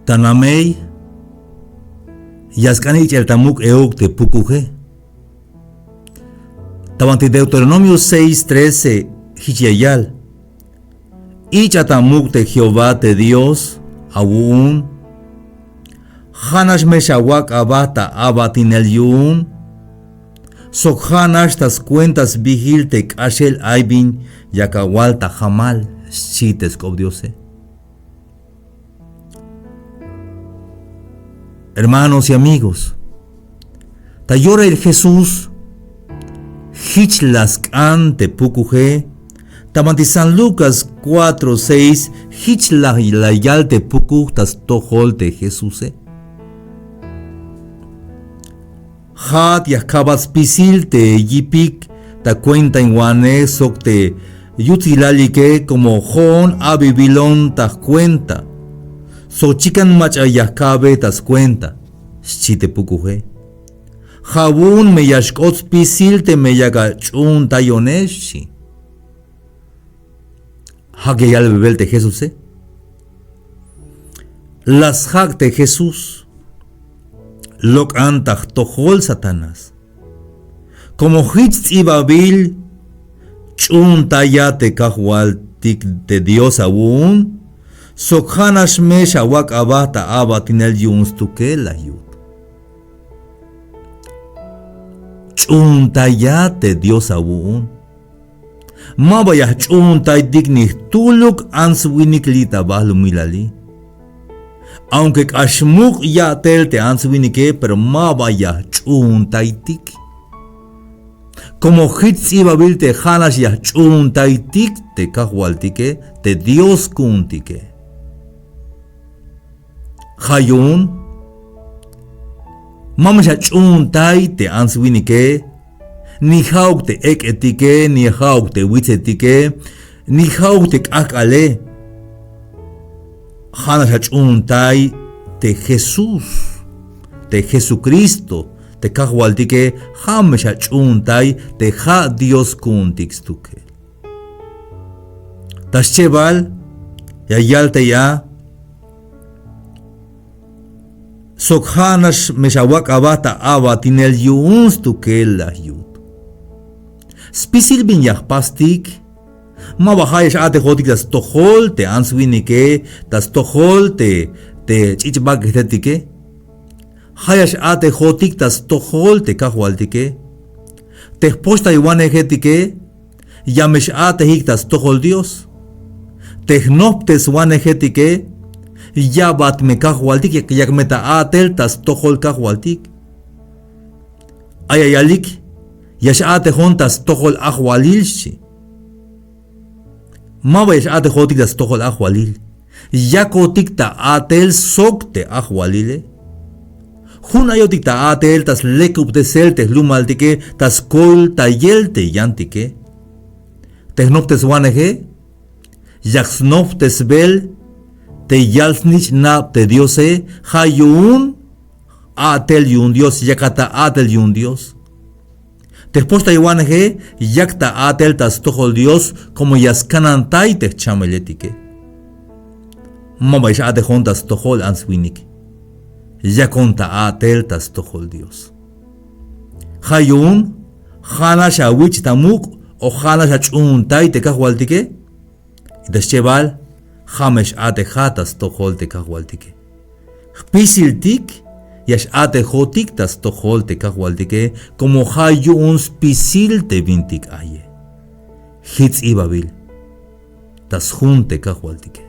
Tanamei Yaskani el tamuk euk te pukuje. Tabanti Deuteronomio 6:13 Hichayal. Y chatamuk de Jehová de Dios aún. Hanash meshawak abata abatin el yun. Sokhanash tas cuentas vigil te kashel aibin yakawal tahamal chites Diose. Hermanos y amigos, tayora el Jesús, hichlaskan te pukuje, tamanti San Lucas 4:6, hichlayal te pukuj tas tohol te Jesús. Hat yakabas pisil te yipik, ta cuenta en guane sok te yutilalique como jon a Bibilón ta cuenta. So chican macha yakabe tas cuenta, chite pukuje. Jabun me yashkots pisil te me yagachun tayoneshi. Hage yal bebel te Jesús. Las hak te Jesús. Lok antach tohol Satanás. Como hitz y babil, chun tayate kahwal tik de Dios aún. Sokhanash mesha wak abata abatinel yuns tukel la yut. Chuntayate Dios aún. Mabaya chuntay digni tuluk answinik lita bahlu milali. Aunque kashmuk ya tel te answinike, pero mabaya chuntay tik. Como hitz y babil te hanash ya chuntay tik te kahwaltike te Dios kuntike. Hayun Mamasha chuntay te answinike, ni hauk te ek etike, ni hauk te witzetike, ni hauk te kakale. Hanasha chuntay te Jesús, te Jesucristo, te kahwaltike, hamesha chuntay te ha Dios kuntixtuke. Tashcheval, ya yalte ya. Sokhanash meshawak abata abatinel yuns tukel la yut. Spisil bin yahpastik, mabahayesh ate hotik das tohol te answinike, das tohol te chichbak hetike. Hayash ate hotik das tohol te kahwaltike. Te posta iwane hetike, yamesh ate hik das tohol Dios. Te hnoptes wane hetike, ya bat me kahwaltik yak meta atel tas tohol kahwaltik. Ayayalik yash ate hontas tohol ahwalilshi. Maba yash ate hotik tas tohol ahwalil. Yakotik ta atel sokte ahwalile. Hun ayotik ta atel tas lekup de selte lumaltike tas kol ta yelte yantike. Tehnoptes wanehe yaksnoptes bel te yalsnich nap te Diose, hayun atel yun Dios, yakata atel yun Dios. Después ta yuaneje, yakta atel tas tohol Dios, como yaskanantay te chameletike. Mabaish ate hontas tohol answinik. Yakonta atel tas tohol Dios. Hayun, hanasha wich tamuk, o hanasha chuntay te kahwaltike. Y descheval, Hamesh ate hatas tohol te kahwaltike. Pisiltik, yash ate hotik tas tohol te kahwaltike, como hayuns pisil te vintik aye. Hitz ibabil, tas hun te kahwaltike.